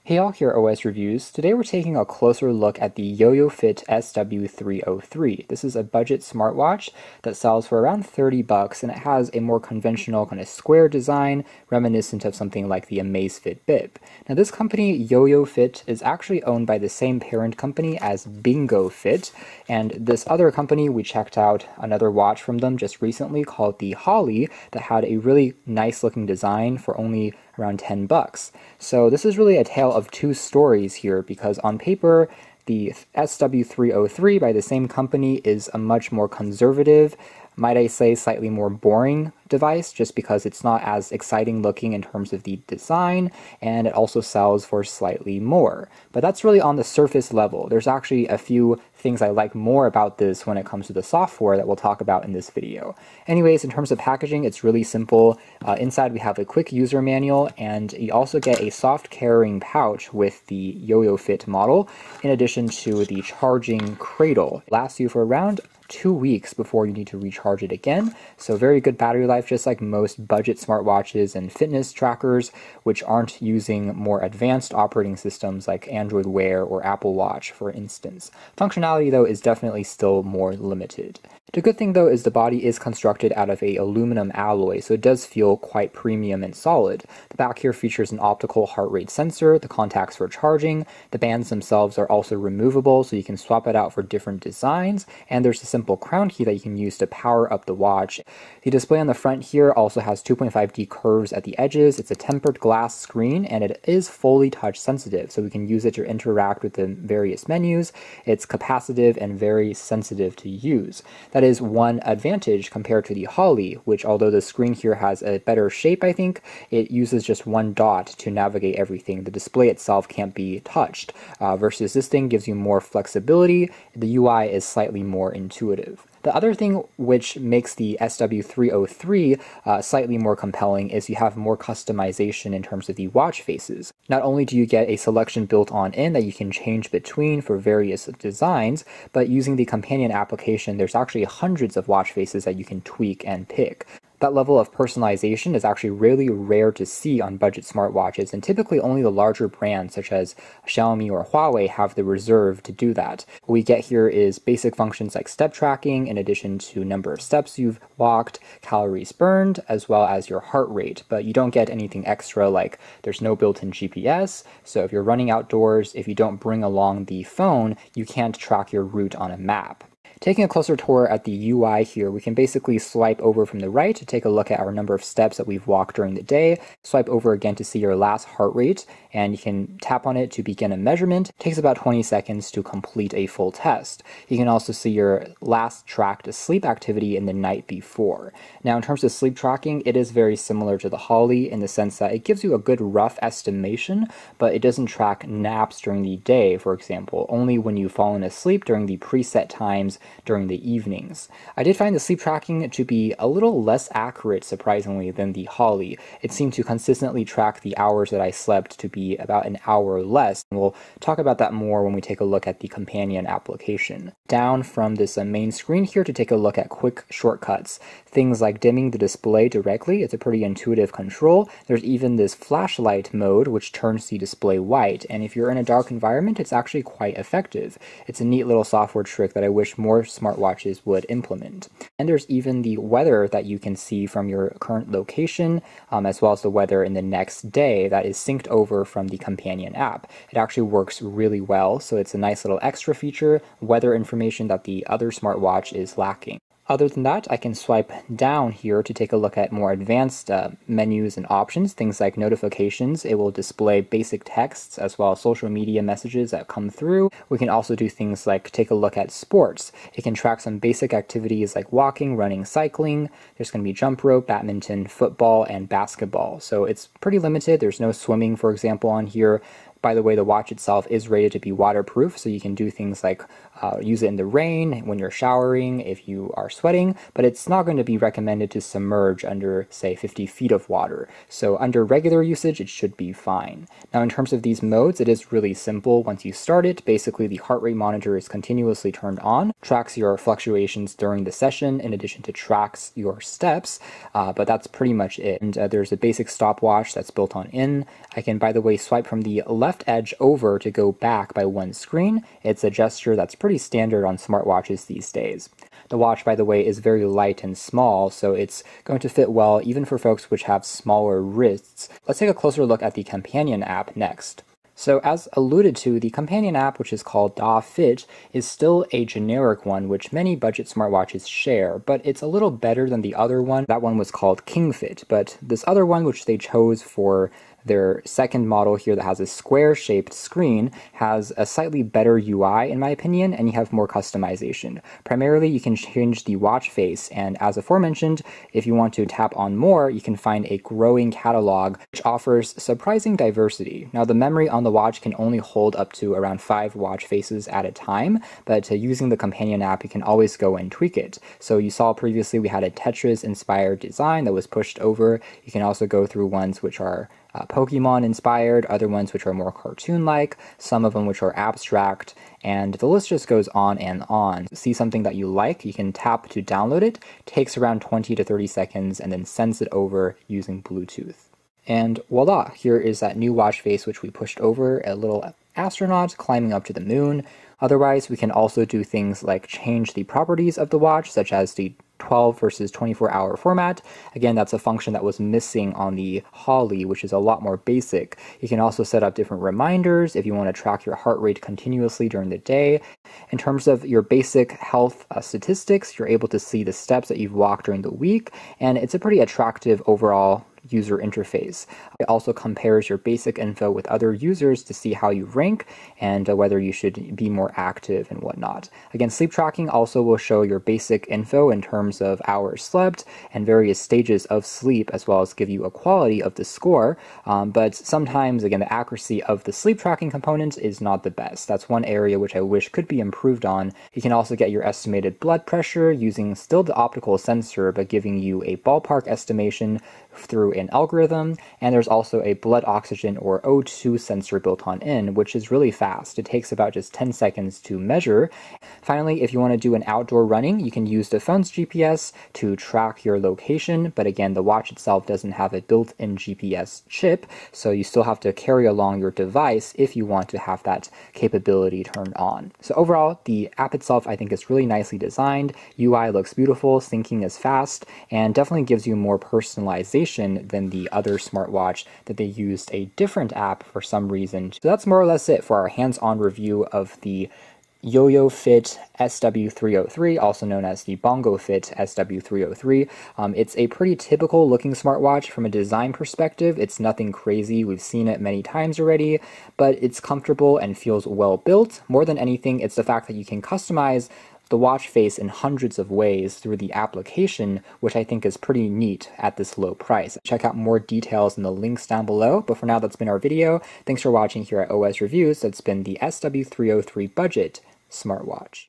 Hey all, here at OS Reviews. Today we're taking a closer look at the YoYoFit SW303. This is a budget smartwatch that sells for around 30 bucks, and it has a more conventional kind of square design, reminiscent of something like the Amazfit Bip. Now this company, YoYoFit, is actually owned by the same parent company as BingoFit, and this other company, we checked out another watch from them just recently called the Holly that had a really nice looking design for only around 10 bucks. So this is really a tale of two stories here, because on paper, the SW303 by the same company is a much more conservative, might I say slightly more boring device, just because it's not as exciting looking in terms of the design, and it also sells for slightly more. But that's really on the surface level. There's actually a few things I like more about this when it comes to the software that we'll talk about in this video. Anyways, in terms of packaging, it's really simple. Inside we have a quick user manual, and you also get a soft carrying pouch with the YoYoFit model, in addition to the charging cradle. It lasts you for around 2 weeks before you need to recharge it again, so very good battery life, just like most budget smartwatches and fitness trackers, which aren't using more advanced operating systems like Android Wear or Apple Watch, for instance. Functionality, though, is definitely still more limited. The good thing, though, is the body is constructed out of a aluminum alloy, so it does feel quite premium and solid. The back here features an optical heart rate sensor, the contacts for charging, the bands themselves are also removable, so you can swap it out for different designs, and there's a simple crown key that you can use to power up the watch. The display on the front here also has 2.5D curves at the edges. It's a tempered glass screen, and it is fully touch sensitive, so we can use it to interact with the various menus. It's capacitive and very sensitive to use. That is one advantage compared to the Holly, which, although the screen here has a better shape, I think, it uses just one dot to navigate everything. The display itself can't be touched, versus this thing gives you more flexibility. The UI is slightly more intuitive. The other thing which makes the SW303 slightly more compelling is you have more customization in terms of the watch faces. Not only do you get a selection built on in that you can change between for various designs, but using the companion application, there's actually hundreds of watch faces that you can tweak and pick. That level of personalization is actually really rare to see on budget smartwatches, and typically only the larger brands such as Xiaomi or Huawei have the reserve to do that. What we get here is basic functions like step tracking, in addition to number of steps you've walked, calories burned, as well as your heart rate, but you don't get anything extra, like there's no built-in GPS, so if you're running outdoors, if you don't bring along the phone, you can't track your route on a map. Taking a closer tour at the UI here, we can basically swipe over from the right to take a look at our number of steps that we've walked during the day, swipe over again to see your last heart rate, and you can tap on it to begin a measurement. It takes about 20 seconds to complete a full test. You can also see your last tracked sleep activity in the night before. Now, in terms of sleep tracking, it is very similar to the Holly in the sense that it gives you a good rough estimation, but it doesn't track naps during the day, for example, only when you've fallen asleep during the preset times during the evenings. I did find the sleep tracking to be a little less accurate, surprisingly, than the Holly. It seemed to consistently track the hours that I slept to be about an hour less. And we'll talk about that more when we take a look at the companion application. Down from this main screen here to take a look at quick shortcuts. Things like dimming the display directly, it's a pretty intuitive control. There's even this flashlight mode which turns the display white, and if you're in a dark environment, it's actually quite effective. It's a neat little software trick that I wish more smartwatches would implement. And there's even the weather that you can see from your current location, as well as the weather in the next day that is synced over from the companion app. It actually works really well, so it's a nice little extra feature, weather information that the other smartwatch is lacking. Other than that, I can swipe down here to take a look at more advanced menus and options, things like notifications. It will display basic texts as well as social media messages that come through. We can also do things like take a look at sports. It can track some basic activities like walking, running, cycling. There's going to be jump rope, badminton, football, and basketball. So it's pretty limited. There's no swimming, for example, on here. By the way, the watch itself is rated to be waterproof, so you can do things like use it in the rain, when you're showering, if you are sweating, but it's not going to be recommended to submerge under, say, 50 feet of water. So under regular usage, it should be fine. Now, in terms of these modes, it is really simple. Once you start it, basically the heart rate monitor is continuously turned on, tracks your fluctuations during the session, in addition to tracks your steps, but that's pretty much it. And there's a basic stopwatch that's built on in. I can, by the way, swipe from the left left edge over to go back by one screen. It's a gesture that's pretty standard on smartwatches these days. The watch, by the way, is very light and small, so it's going to fit well even for folks which have smaller wrists. Let's take a closer look at the companion app next. So as alluded to, the companion app, which is called YoYoFit, is still a generic one which many budget smartwatches share, but it's a little better than the other one. That one was called KingFit, but this other one, which they chose for their second model here that has a square-shaped screen, has a slightly better UI in my opinion, and you have more customization. Primarily, you can change the watch face, and as aforementioned, if you want to tap on more, you can find a growing catalog which offers surprising diversity. Now, the memory on the watch can only hold up to around 5 watch faces at a time, but using the companion app, you can always go and tweak it. So you saw previously we had a Tetris-inspired design that was pushed over. You can also go through ones which are Pokemon inspired, other ones which are more cartoon-like, some of them which are abstract, and the list just goes on and on. See something that you like, you can tap to download it, takes around 20 to 30 seconds, and then sends it over using Bluetooth. And voila, here is that new watch face which we pushed over, a little astronaut climbing up to the moon. Otherwise, we can also do things like change the properties of the watch, such as the 12 versus 24-hour format. Again, that's a function that was missing on the Holly, which is a lot more basic. You can also set up different reminders if you want to track your heart rate continuously during the day. In terms of your basic health statistics, you're able to see the steps that you've walked during the week, and it's a pretty attractive overall user interface. It also compares your basic info with other users to see how you rank and whether you should be more active and whatnot. Again, sleep tracking also will show your basic info in terms of hours slept and various stages of sleep, as well as give you a quality of the score. But sometimes, again, the accuracy of the sleep tracking component is not the best. That's one area which I wish could be improved on. You can also get your estimated blood pressure using still the optical sensor, but giving you a ballpark estimation through an algorithm, and there's also a blood oxygen or O2 sensor built on in, which is really fast. It takes about just 10 seconds to measure. Finally, if you want to do an outdoor running, you can use the phone's GPS to track your location, but again, the watch itself doesn't have a built-in GPS chip, so you still have to carry along your device if you want to have that capability turned on. So overall, the app itself I think is really nicely designed. UI looks beautiful, syncing is fast, and definitely gives you more personalization than the other smartwatch that they used a different app for some reason. So that's more or less it for our hands-on review of the YoYoFit SW303, also known as the BongoFit SW303. It's a pretty typical looking smartwatch from a design perspective. It's nothing crazy. We've seen it many times already, but it's comfortable and feels well built. More than anything, it's the fact that you can customize the watch face in hundreds of ways through the application, which I think is pretty neat at this low price. Check out more details in the links down below, but for now that's been our video. Thanks for watching here at OS Reviews. That's been the SW303 budget smartwatch.